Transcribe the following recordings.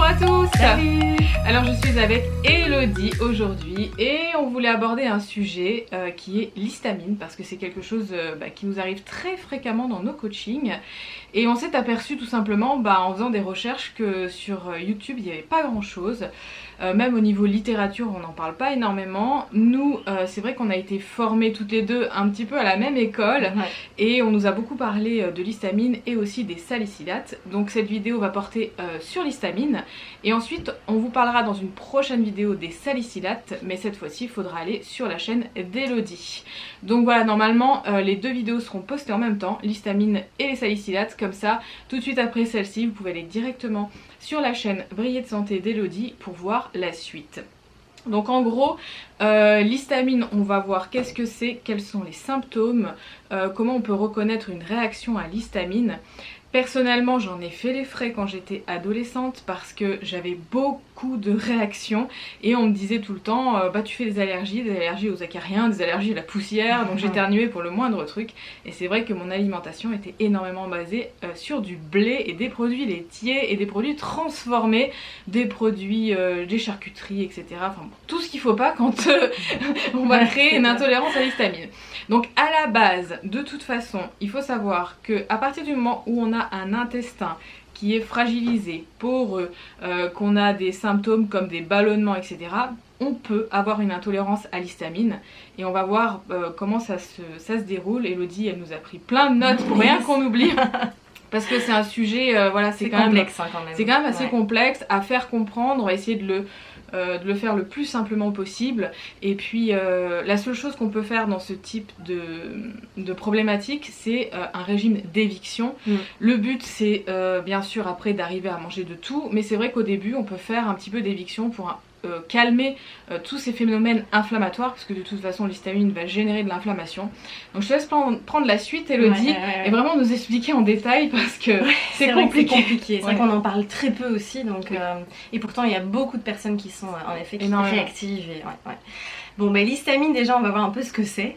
à tous. Salut. Alors je suis avec Elodie aujourd'hui et on voulait aborder un sujet qui est l'histamine parce que c'est quelque chose qui nous arrive très fréquemment dans nos coachings et on s'est aperçu tout simplement en faisant des recherches que sur YouTube il n'y avait pas grand chose. Même au niveau littérature on n'en parle pas énormément. Nous c'est vrai qu'on a été formés toutes les deux un petit peu à la même école et on nous a beaucoup parlé de l'histamine et aussi des salicilates. Donc cette vidéo va porter sur l'histamine et ensuite on vous parlera dans une prochaine vidéo des salicilates, mais cette fois-ci il faudra aller sur la chaîne d'Elodie. Donc voilà, normalement les deux vidéos seront postées en même temps, l'histamine et les salicilates, comme ça tout de suite après celle-ci vous pouvez aller directement sur la chaîne Briller de santé d'Elodie pour voir la suite. Donc en gros, l'histamine, on va voir qu'est-ce que c'est, quels sont les symptômes, comment on peut reconnaître une réaction à l'histamine. Personnellement, j'en ai fait les frais quand j'étais adolescente parce que j'avais beaucoup de réactions et on me disait tout le temps tu fais des allergies aux acariens, des allergies à la poussière, donc j'éternuais pour le moindre truc. Et c'est vrai que mon alimentation était énormément basée sur du blé et des produits laitiers et des produits transformés, des produits, des charcuteries, etc. Enfin bon, tout ce qu'il faut pas quand on va créer une intolérance à l'histamine. Donc à la base, de toute façon, il faut savoir que à partir du moment où on a un intestin qui est fragilisé, poreux, qu'on a des symptômes comme des ballonnements, etc., on peut avoir une intolérance à l'histamine. Et on va voir comment ça se déroule. Elodie, elle nous a pris plein de notes pour rien qu'on oublie. Parce que c'est un sujet, c'est quand complexe, même, quand même. C'est quand même assez complexe à faire comprendre. On va essayer de le faire le plus simplement possible. Et puis la seule chose qu'on peut faire dans ce type de problématique, c'est un régime d'éviction. Le but c'est bien sûr après d'arriver à manger de tout, mais c'est vrai qu'au début on peut faire un petit peu d'éviction pour calmer tous ces phénomènes inflammatoires, parce que de toute façon l'histamine va générer de l'inflammation. Donc je te laisse prendre la suite, Elodie, et vraiment nous expliquer en détail parce que c'est compliqué. C'est vrai qu'on en parle très peu aussi, donc, et pourtant il y a beaucoup de personnes qui sont en effet réactives. Bon, l'histamine, déjà on va voir un peu ce que c'est.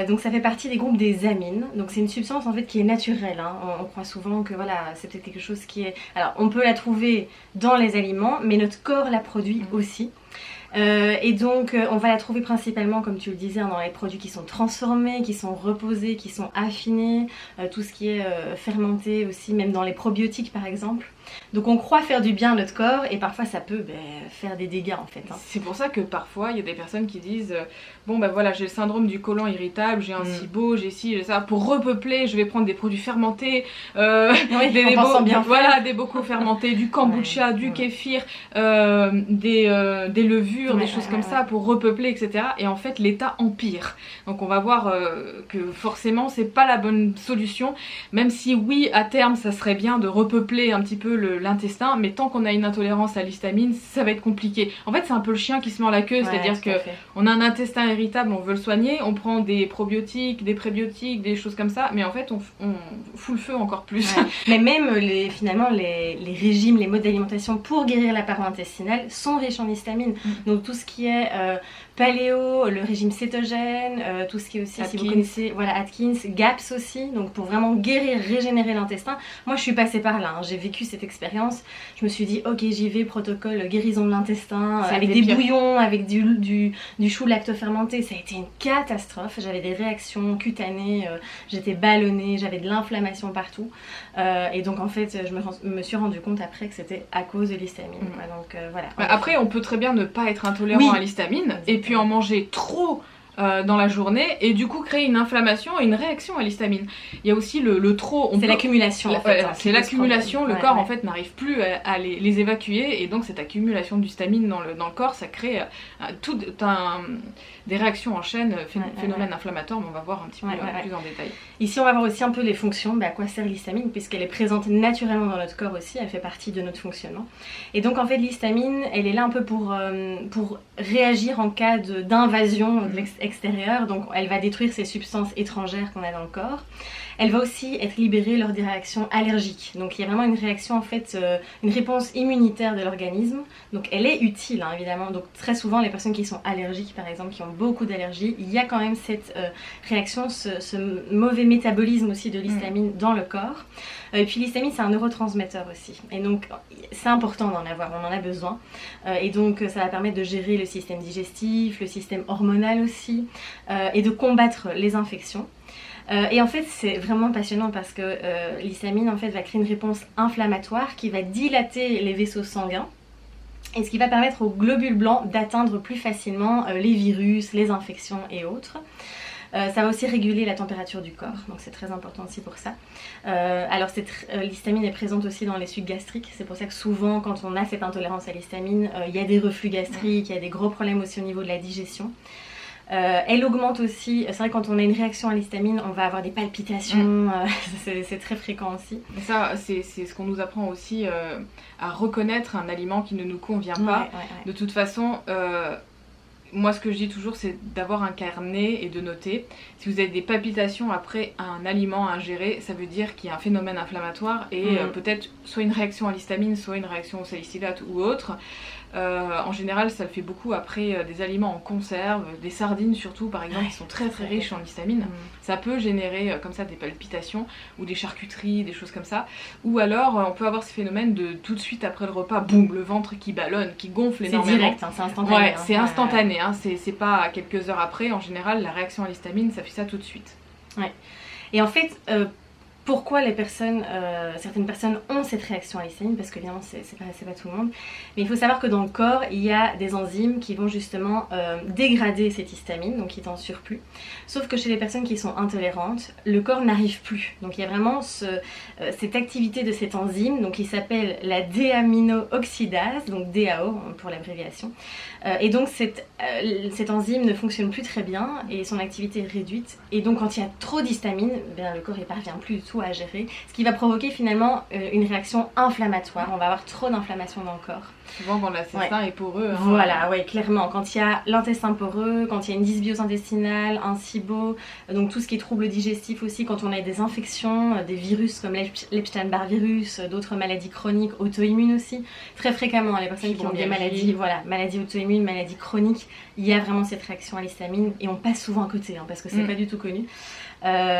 Donc ça fait partie des groupes des amines. Donc c'est une substance en fait qui est naturelle. On croit souvent que c'est peut-être quelque chose qui est... Alors on peut la trouver dans les aliments, mais notre corps la produit aussi. Et donc on va la trouver principalement, comme tu le disais, dans les produits qui sont transformés, qui sont reposés, qui sont affinés, tout ce qui est fermenté aussi, même dans les probiotiques par exemple. Donc on croit faire du bien à notre corps et parfois ça peut faire des dégâts en fait. C'est pour ça que parfois il y a des personnes qui disent j'ai le syndrome du côlon irritable, j'ai un SIBO, j'ai ci, j'ai ça. Pour repeupler, je vais prendre des produits fermentés, des bocaux fermentés, du kombucha, du kéfir, des levures, des choses comme ça pour repeupler, etc. Et en fait l'état empire. Donc on va voir que forcément c'est pas la bonne solution, même si oui à terme ça serait bien de repeupler un petit peu l'intestin, mais tant qu'on a une intolérance à l'histamine, ça va être compliqué. En fait, c'est un peu le chien qui se mord la queue, c'est-à-dire que on a un intestin irritable, on veut le soigner, on prend des probiotiques, des prébiotiques, des choses comme ça, mais en fait, on fout le feu encore plus. Mais même finalement, les régimes, les modes d'alimentation pour guérir la paroi intestinale sont riches en histamine. Donc tout ce qui est paléo, le régime cétogène, tout ce qui est aussi, Atkins. si vous connaissez, Atkins, GAPS aussi, donc pour vraiment guérir, régénérer l'intestin. Moi, je suis passée par là, j'ai vécu cette expérience. Je me suis dit, ok, j'y vais, protocole guérison de l'intestin, avec des bouillons, avec du chou lactofermenté. Ça a été une catastrophe. J'avais des réactions cutanées, j'étais ballonnée, j'avais de l'inflammation partout. Et donc, en fait, je me suis rendu compte après que c'était à cause de l'histamine. Donc, voilà. Après, on peut très bien ne pas être intolérant à l'histamine et puis en manger trop dans la journée et du coup créer une inflammation et une réaction à l'histamine. Il y a aussi le trop. C'est l'accumulation. C'est l'accumulation. Le corps en fait n'arrive plus à les évacuer et donc cette accumulation d'histamine dans le corps, ça crée des réactions en chaîne, phénomènes inflammatoires, mais on va voir un petit peu plus en détail. Ici on va voir aussi un peu les fonctions, à quoi sert l'histamine, puisqu'elle est présente naturellement dans notre corps aussi, elle fait partie de notre fonctionnement. Et donc en fait l'histamine, elle est là un peu pour réagir en cas d'invasion de l'extérieur, donc elle va détruire ces substances étrangères qu'on a dans le corps. Elle va aussi être libérée lors des réactions allergiques. Donc il y a vraiment une réaction en fait, une réponse immunitaire de l'organisme. Donc elle est utile hein, évidemment. Donc très souvent les personnes qui sont allergiques par exemple, qui ont beaucoup d'allergies, il y a quand même cette réaction, ce mauvais métabolisme aussi de l'histamine dans le corps. Et puis l'histamine c'est un neurotransmetteur aussi. Et donc c'est important d'en avoir, on en a besoin. Et donc ça va permettre de gérer le système digestif, le système hormonal aussi, et de combattre les infections. Et en fait c'est vraiment passionnant parce que l'histamine en fait va créer une réponse inflammatoire qui va dilater les vaisseaux sanguins. Et ce qui va permettre aux globules blancs d'atteindre plus facilement les virus, les infections et autres. Ça va aussi réguler la température du corps, donc c'est très important aussi pour ça. Alors l'histamine est présente aussi dans les sucs gastriques, c'est pour ça que souvent quand on a cette intolérance à l'histamine, il y a des reflux gastriques, il y a des gros problèmes aussi au niveau de la digestion. Elle augmente aussi, c'est vrai quand on a une réaction à l'histamine, on va avoir des palpitations, c'est très fréquent aussi. Et ça, c'est ce qu'on nous apprend aussi à reconnaître un aliment qui ne nous convient pas. De toute façon, moi ce que je dis toujours c'est d'avoir un carnet et de noter. Si vous avez des palpitations après un aliment à ingérer, ça veut dire qu'il y a un phénomène inflammatoire et peut-être soit une réaction à l'histamine, soit une réaction au salicylate ou autre. En général ça le fait beaucoup après des aliments en conserve, des sardines surtout par exemple qui sont très très riches en histamine. Ça peut générer comme ça des palpitations ou des charcuteries, des choses comme ça. Ou alors on peut avoir ce phénomène de tout de suite après le repas, boum, le ventre qui ballonne, qui gonfle énormément. C'est direct, hein, c'est instantané. Ouais, c'est instantané, hein, c'est pas quelques heures après. En général la réaction à l'histamine ça fait ça tout de suite. Ouais. Et en fait pourquoi certaines personnes ont cette réaction à l'histamine, parce que évidemment c'est pas tout le monde, mais il faut savoir que dans le corps il y a des enzymes qui vont justement dégrader cette histamine, donc qui est en surplus, sauf que chez les personnes qui sont intolérantes, le corps n'arrive plus, donc il y a vraiment cette activité de cette enzyme, donc qui s'appelle la déaminooxydase, donc DAO pour l'abréviation, et donc cette enzyme ne fonctionne plus très bien et son activité est réduite, et donc quand il y a trop d'histamine, le corps ne parvient plus du tout à gérer, ce qui va provoquer finalement une réaction inflammatoire. On va avoir trop d'inflammation dans le corps. Souvent quand l'intestin est poreux. Hein. Voilà, ouais, clairement. Quand il y a l'intestin poreux, quand il y a une dysbiose intestinale, un SIBO, donc tout ce qui est troubles digestifs aussi, quand on a des infections, des virus comme l'Epstein-Barr virus, d'autres maladies chroniques, auto-immunes aussi, très fréquemment, les personnes qui ont des maladies, maladies auto-immunes, maladies chroniques, il y a vraiment cette réaction à l'histamine et on passe souvent à côté parce que c'est pas du tout connu.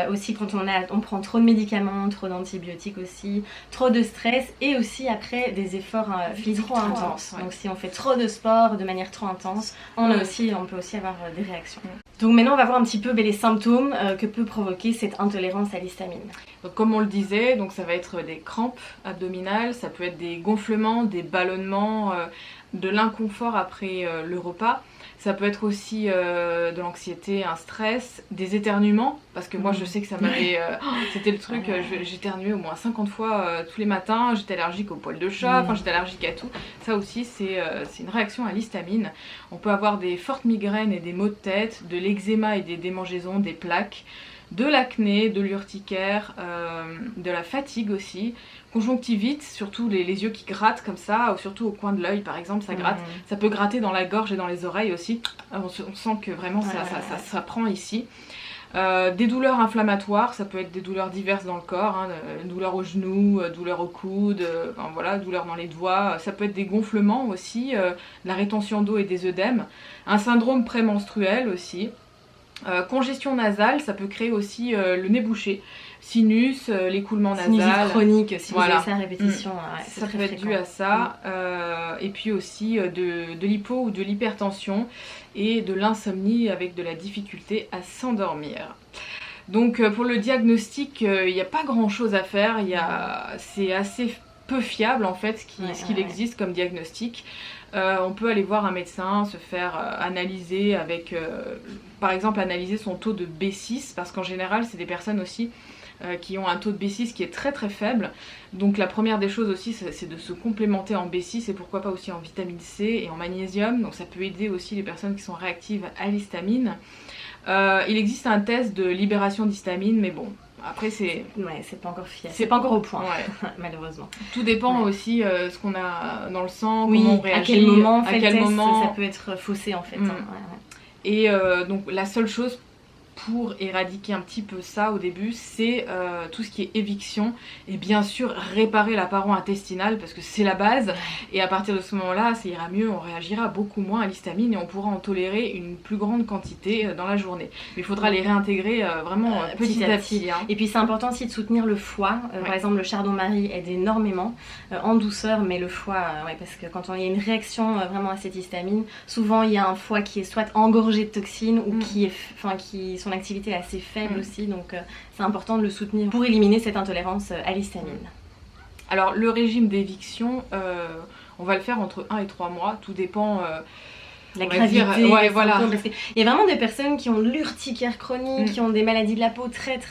Aussi quand on prend trop de médicaments, trop d'antibiotiques aussi, trop de stress et aussi après des efforts physiques trop intenses. Donc si on fait trop de sport de manière trop intense, on peut aussi avoir des réactions. Donc maintenant on va voir un petit peu les symptômes que peut provoquer cette intolérance à l'histamine. Donc comme on le disait, donc ça va être des crampes abdominales, ça peut être des gonflements, des ballonnements, de l'inconfort après le repas. Ça peut être aussi de l'anxiété, un stress, des éternuements, parce que moi je sais que ça m'avait... c'était le truc, j'éternuais au moins 50 fois tous les matins, j'étais allergique aux poils de chat, j'étais allergique à tout. Ça aussi c'est une réaction à l'histamine. On peut avoir des fortes migraines et des maux de tête, de l'eczéma et des démangeaisons, des plaques, de l'acné, de l'urticaire, de la fatigue aussi, conjonctivite, surtout les yeux qui grattent comme ça, ou surtout au coin de l'œil par exemple, ça gratte. Ça peut gratter dans la gorge et dans les oreilles aussi, on sent que vraiment ça prend ici. Des douleurs inflammatoires, ça peut être des douleurs diverses dans le corps, douleurs aux genoux, douleurs aux coudes, douleurs dans les doigts, ça peut être des gonflements aussi, de la rétention d'eau et des œdèmes, un syndrome prémenstruel aussi. Congestion nasale, ça peut créer aussi le nez bouché, sinus, l'écoulement nasal. Sinusite chronique, si vous avez ça à répétition. Ça peut être dû à ça. Et puis aussi de l'hypo ou de l'hypertension et de l'insomnie avec de la difficulté à s'endormir. Donc pour le diagnostic, il n'y a pas grand chose à faire, c'est assez peu fiable en fait ce qu'il existe comme diagnostic. On peut aller voir un médecin, se faire analyser avec, par exemple analyser son taux de B6, parce qu'en général c'est des personnes aussi qui ont un taux de B6 qui est très très faible. Donc la première des choses aussi c'est de se complémenter en B6 et pourquoi pas aussi en vitamine C et en magnésium. Donc ça peut aider aussi les personnes qui sont réactives à l'histamine. Il existe un test de libération d'histamine, mais bon, après c'est pas encore fiable, c'est pas encore au point, malheureusement. Tout dépend aussi ce qu'on a dans le sang, comment on réagit, à quel moment, ça peut être faussé en fait. Et donc la seule chose pour éradiquer un petit peu ça au début, c'est tout ce qui est éviction et bien sûr réparer la paroi intestinale parce que c'est la base, et à partir de ce moment-là ça ira mieux, on réagira beaucoup moins à l'histamine et on pourra en tolérer une plus grande quantité dans la journée. Mais il faudra les réintégrer vraiment petit à petit. Hein. Et puis c'est important aussi de soutenir le foie, par exemple le chardon-marie aide énormément en douceur, mais le foie, parce que quand il y a une réaction vraiment à cette histamine, souvent il y a un foie qui est soit engorgé de toxines ou qui son activité est assez faible aussi, donc c'est important de le soutenir pour éliminer cette intolérance à l'histamine. Alors le régime d'éviction, on va le faire entre 1 et 3 mois, tout dépend... la gravité, voilà. Parce qu'il y a vraiment des personnes qui ont de l'urticaire chronique, qui ont des maladies de la peau très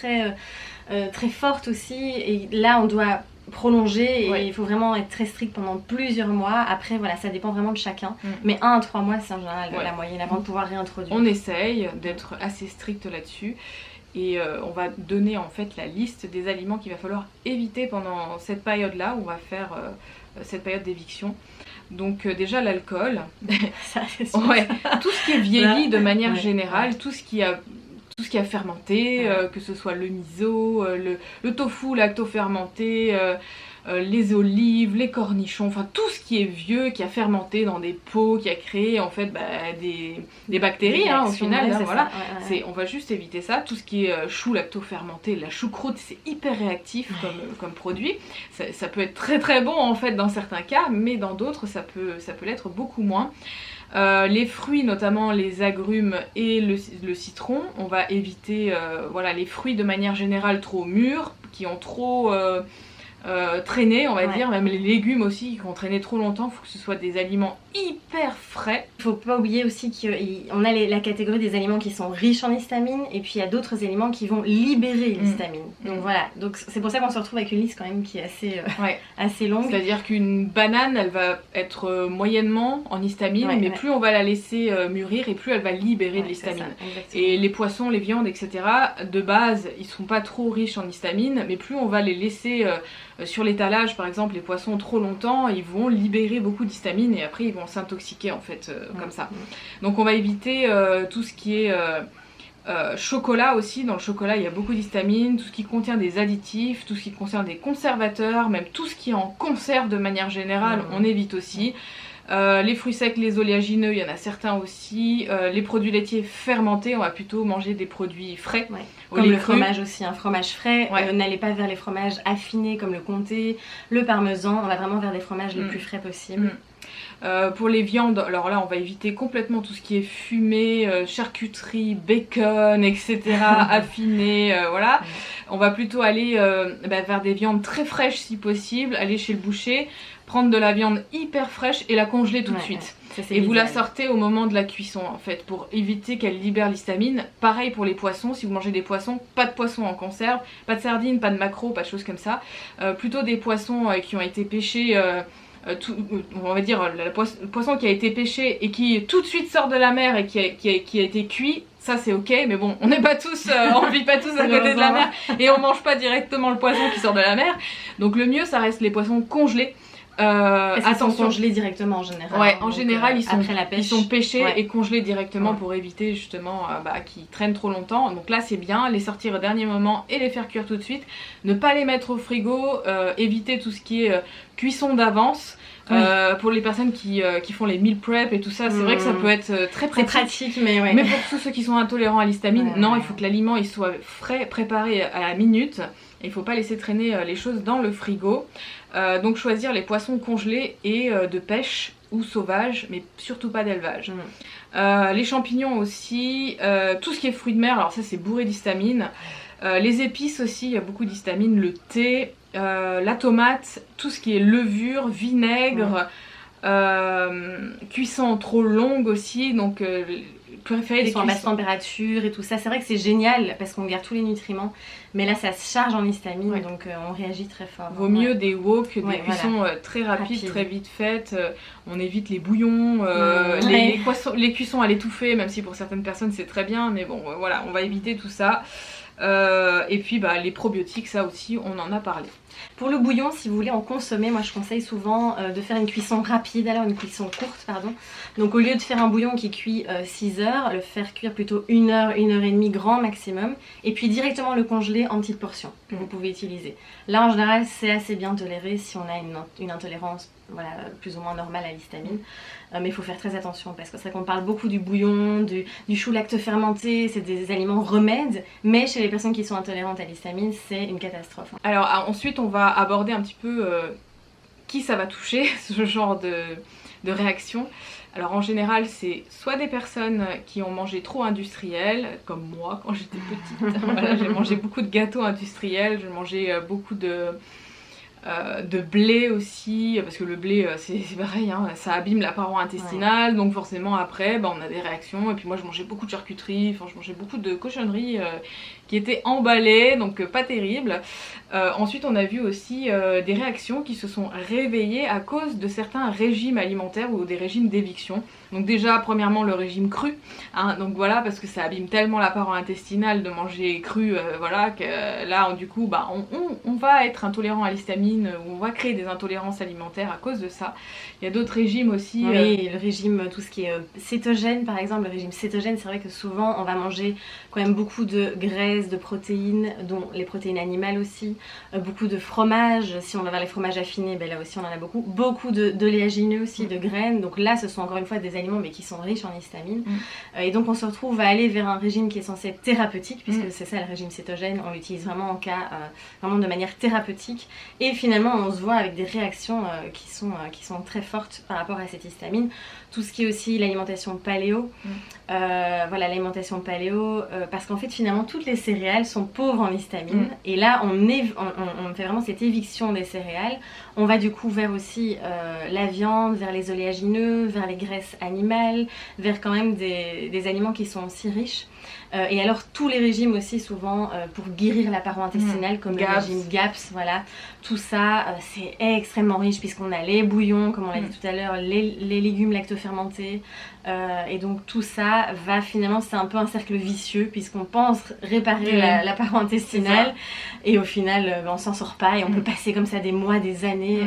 fortes aussi, et là on doit prolonger et il faut vraiment être très strict pendant plusieurs mois. Après voilà, ça dépend vraiment de chacun, mais 1 à 3 mois c'est en général la moyenne avant de pouvoir réintroduire. On essaye d'être assez strict là-dessus et on va donner en fait la liste des aliments qu'il va falloir éviter pendant cette période-là où on va faire cette période d'éviction. Donc déjà l'alcool, ça, tout ce qui est vieilli de manière générale, tout ce qui a fermenté, que ce soit le miso, le tofu lacto-fermenté, les olives, les cornichons, enfin tout ce qui est vieux, qui a fermenté dans des pots, qui a créé en fait des bactéries au final. Voilà. On va juste éviter ça. Tout ce qui est chou lacto-fermenté, la choucroute, c'est hyper réactif comme produit. Ça peut être très très bon en fait dans certains cas, mais dans d'autres ça peut l'être beaucoup moins. Les fruits, notamment les agrumes et le citron, on va éviter les fruits de manière générale trop mûrs, qui ont trop traîné, on va dire, même les légumes aussi qui ont traîné trop longtemps. Il faut que ce soit des aliments hyper frais. Il faut pas oublier aussi qu'on a la catégorie des aliments qui sont riches en histamine, et puis il y a d'autres aliments qui vont libérer l'histamine. Donc voilà, donc c'est pour ça qu'on se retrouve avec une liste quand même qui est assez longue. C'est-à-dire qu'une banane, elle va être moyennement en histamine, mais plus on va la laisser mûrir et plus elle va libérer de l'histamine. Et les poissons, les viandes, etc., de base, ils sont pas trop riches en histamine, mais plus on va les laisser sur l'étalage, par exemple, les poissons trop longtemps, ils vont libérer beaucoup d'histamine et après ils vont s'intoxiquer en fait comme ça. Donc on va éviter tout ce qui est chocolat aussi. Dans le chocolat il y a beaucoup d'histamine, tout ce qui contient des additifs, tout ce qui contient des conservateurs, même tout ce qui est en conserve de manière générale, on évite aussi. Les fruits secs, les oléagineux, il y en a certains aussi. Les produits laitiers fermentés, on va plutôt manger des produits frais. Comme le fromage aussi, un fromage frais. N'allez pas vers les fromages affinés comme le comté, le parmesan. On va vraiment vers des fromages les plus frais possibles. Pour les viandes, alors là on va éviter complètement tout ce qui est fumé, charcuterie, bacon, etc. affiné, voilà. On va plutôt aller vers des viandes très fraîches si possible, aller chez le boucher, prendre de la viande hyper fraîche et la congeler tout de suite. Et vous la sortez au moment de la cuisson en fait, pour éviter qu'elle libère l'histamine. Pareil pour les poissons, si vous mangez des poissons, pas de poissons en conserve, pas de sardines, pas de maquereaux, pas de choses comme ça. Plutôt des poissons qui ont été pêchés... on va dire le poisson qui a été pêché et qui tout de suite sort de la mer et qui a été cuit, ça c'est ok, mais bon, on n'est pas tous, on vit pas tous à côté de la mer et on mange pas directement le poisson qui sort de la mer. Donc le mieux ça reste les poissons congelés. Ils sont congelés directement en général. Ouais, en général ils sont pêchés et congelés directement pour éviter justement qu'ils traînent trop longtemps. Donc là c'est bien, les sortir au dernier moment et les faire cuire tout de suite. Ne pas les mettre au frigo, éviter tout ce qui est cuisson d'avance. Pour les personnes qui font les meal prep et tout ça, c'est vrai que ça peut être très pratique. Mais pour tous ceux qui sont intolérants à l'histamine, il faut que l'aliment il soit frais, préparé à la minute. Il ne faut pas laisser traîner les choses dans le frigo. Donc choisir les poissons congelés et de pêche ou sauvages, mais surtout pas d'élevage. Les champignons aussi, tout ce qui est fruits de mer, alors ça c'est bourré d'histamine. Les épices aussi, il y a beaucoup d'histamine, le thé, la tomate, tout ce qui est levure, vinaigre, cuisson trop longue aussi, donc préférez les cuissons à basse température et tout ça. C'est vrai que c'est génial parce qu'on garde tous les nutriments, mais là ça se charge en histamine, donc on réagit très fort. Vaut mieux des wok, des cuissons très rapides, très vite faites. On évite les bouillons, les cuissons à l'étouffée, même si pour certaines personnes c'est très bien, mais bon voilà, on va éviter tout ça. Et puis les probiotiques, ça aussi on en a parlé. Pour le bouillon, si vous voulez en consommer, moi je conseille souvent de faire une cuisson rapide, alors une cuisson courte, pardon. Donc au lieu de faire un bouillon qui cuit 6 heures, le faire cuire plutôt 1 heure, 1 heure et demie grand maximum, et puis directement le congeler en petites portions que vous pouvez utiliser. Là en général c'est assez bien toléré si on a une intolérance plus ou moins normale à l'histamine. Mais il faut faire très attention parce que c'est vrai qu'on parle beaucoup du bouillon, du chou lacto fermenté, c'est des aliments remèdes, mais chez les personnes qui sont intolérantes à l'histamine, c'est une catastrophe. Alors ensuite on va aborder un petit peu qui ça va toucher, ce genre de réaction. Alors en général c'est soit des personnes qui ont mangé trop industriel, comme moi quand j'étais petite. Voilà, j'ai mangé beaucoup de gâteaux industriels, j'ai mangé beaucoup de blé aussi, parce que le blé c'est pareil, hein, ça abîme la paroi intestinale, donc forcément après on a des réactions. Et puis moi je mangeais beaucoup de charcuterie, enfin je mangeais beaucoup de cochonneries qui étaient emballées, donc pas terrible. Ensuite on a vu aussi des réactions qui se sont réveillées à cause de certains régimes alimentaires ou des régimes d'éviction. Donc déjà premièrement le régime cru, hein, donc voilà, parce que ça abîme tellement la paroi intestinale de manger cru, voilà, que là du coup on va être intolérant à l'histamine, ou on va créer des intolérances alimentaires à cause de ça. Il y a d'autres régimes aussi. Oui, le régime, tout ce qui est cétogène par exemple, le régime cétogène, c'est vrai que souvent on va manger quand même beaucoup de graisses, de protéines, dont les protéines animales aussi, beaucoup de fromage, si on va vers les fromages affinés, là aussi on en a beaucoup d'oléagineux aussi, de graines, donc là ce sont encore une fois des aliments mais qui sont riches en histamine, et donc on se retrouve à aller vers un régime qui est censé être thérapeutique, puisque c'est ça le régime cétogène, on l'utilise vraiment en cas, vraiment de manière thérapeutique, et finalement on se voit avec des réactions qui sont très fortes par rapport à cette histamine. Tout ce qui est aussi l'alimentation paléo, voilà, l'alimentation paléo, parce qu'en fait finalement toutes les céréales sont pauvres en histamine, et là on fait vraiment cette éviction des céréales. On va du coup vers aussi la viande, vers les oléagineux, vers les graisses animales, vers quand même des aliments qui sont aussi riches. Et alors tous les régimes aussi souvent pour guérir la paroi intestinale, comme le régime GAPS, voilà, tout ça c'est extrêmement riche puisqu'on a les bouillons, comme on l'a dit tout à l'heure, les légumes lactofermentés, et donc tout ça va finalement, c'est un peu un cercle vicieux puisqu'on pense réparer la paroi intestinale et au final on s'en sort pas et on peut passer comme ça des mois, des années.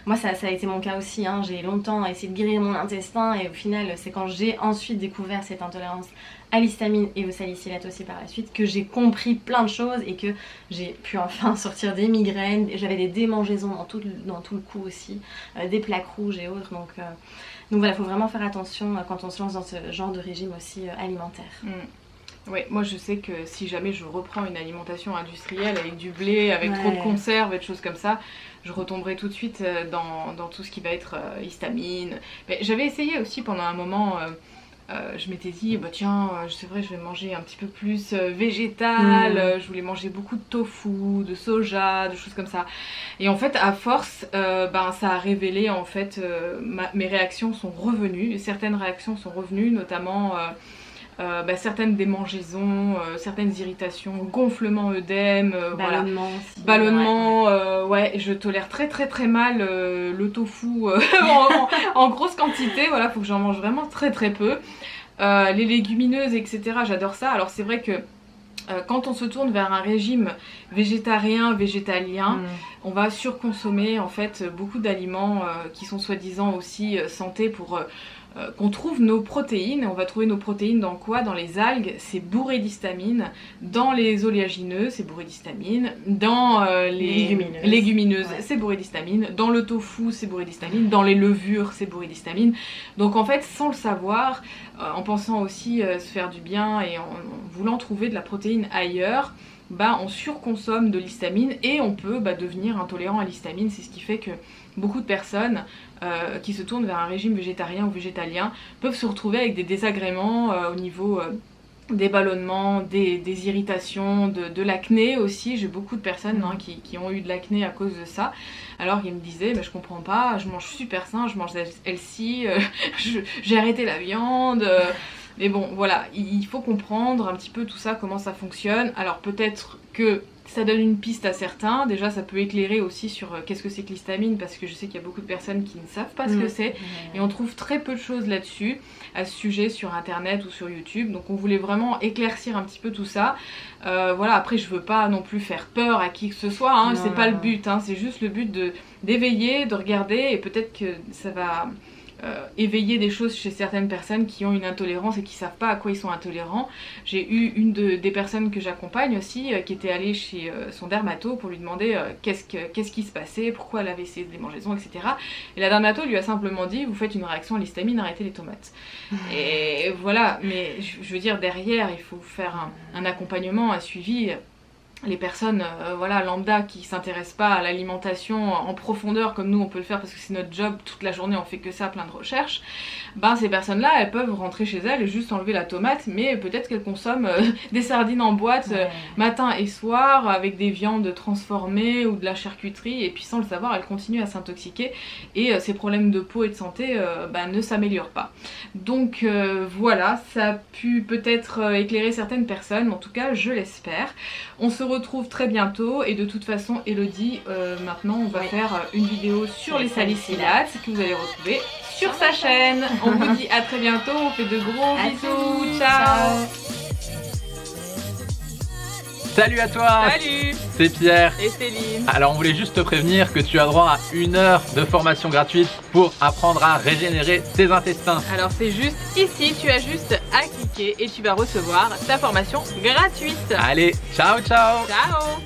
Moi ça a été mon cas aussi, hein. J'ai longtemps essayé de guérir mon intestin et au final c'est quand j'ai ensuite découvert cette intolérance à l'histamine et au salicylate aussi par la suite que j'ai compris plein de choses et que j'ai pu enfin sortir des migraines. J'avais des démangeaisons dans tout le cou aussi, des plaques rouges et autres, donc voilà, il faut vraiment faire attention quand on se lance dans ce genre de régime aussi alimentaire. Oui, moi je sais que si jamais je reprends une alimentation industrielle avec du blé, avec trop de conserves et de choses comme ça, je retomberai tout de suite dans tout ce qui va être histamine. Mais j'avais essayé aussi pendant un moment, je m'étais dit, tiens, c'est vrai, je vais manger un petit peu plus végétal, je voulais manger beaucoup de tofu, de soja, de choses comme ça. Et en fait, à force, ça a révélé, en fait, mes réactions sont revenues, certaines réactions sont revenues, notamment certaines démangeaisons, certaines irritations, gonflements, œdèmes, ballonnement aussi. Ballonnement, je tolère très mal le tofu en grosse quantité, voilà, faut que j'en mange vraiment très peu. Les légumineuses, etc., j'adore ça. Alors c'est vrai que quand on se tourne vers un régime végétarien, végétalien, on va surconsommer en fait beaucoup d'aliments qui sont soi-disant aussi santé pour qu'on trouve nos protéines. On va trouver nos protéines dans quoi? Dans les algues, c'est bourré d'histamine. Dans les oléagineux, c'est bourré d'histamine. Dans les légumineuses, c'est bourré d'histamine. Dans le tofu, c'est bourré d'histamine. Dans les levures, c'est bourré d'histamine. Donc en fait, sans le savoir, en pensant aussi se faire du bien et en voulant trouver de la protéine ailleurs, on surconsomme de l'histamine et on peut devenir intolérant à l'histamine. C'est ce qui fait que beaucoup de personnes qui se tournent vers un régime végétarien ou végétalien peuvent se retrouver avec des désagréments au niveau des ballonnements, des irritations, de l'acné aussi. J'ai beaucoup de personnes qui ont eu de l'acné à cause de ça. Alors ils me disaient, je comprends pas, je mange super sain, je mange healthy, j'ai arrêté la viande... Mais bon, voilà, il faut comprendre un petit peu tout ça, comment ça fonctionne. Alors peut-être que ça donne une piste à certains. Déjà, ça peut éclairer aussi sur qu'est-ce que c'est que l'histamine, parce que je sais qu'il y a beaucoup de personnes qui ne savent pas ce que c'est. Et on trouve très peu de choses là-dessus, à ce sujet, sur internet ou sur YouTube. Donc on voulait vraiment éclaircir un petit peu tout ça. Voilà, après je veux pas non plus faire peur à qui que ce soit, hein. C'est pas le but, hein. C'est juste le but d'éveiller, de regarder, et peut-être que ça va éveiller des choses chez certaines personnes qui ont une intolérance et qui savent pas à quoi ils sont intolérants. J'ai eu des personnes que j'accompagne aussi qui était allée chez son dermato pour lui demander qu'est-ce qui se passait, pourquoi elle avait ces démangeaisons, etc. Et la dermato lui a simplement dit: vous faites une réaction à l'histamine, arrêtez les tomates. Et voilà, mais je veux dire, derrière il faut faire un accompagnement, un suivi. Les personnes voilà, lambda qui s'intéressent pas à l'alimentation en profondeur comme nous on peut le faire parce que c'est notre job, toute la journée on fait que ça, plein de recherches, ben ces personnes là elles peuvent rentrer chez elles et juste enlever la tomate, mais peut-être qu'elles consomment des sardines en boîte matin et soir avec des viandes transformées ou de la charcuterie, et puis sans le savoir elles continuent à s'intoxiquer et ces problèmes de peau et de santé ne s'améliorent pas. Donc voilà, ça a pu peut-être éclairer certaines personnes, en tout cas je l'espère. On se retrouve très bientôt, et de toute façon Elodie, maintenant on va faire une vidéo sur les salicylates que vous allez retrouver sur sa chaîne. On vous dit à très bientôt, on fait de gros bisous, ciao. Salut à toi. Salut. C'est Pierre et Céline. Alors on voulait juste te prévenir que tu as droit à 1 heure de formation gratuite pour apprendre à régénérer tes intestins. Alors c'est juste ici, tu as juste à cliquer et tu vas recevoir ta formation gratuite. Allez, ciao ciao. Ciao.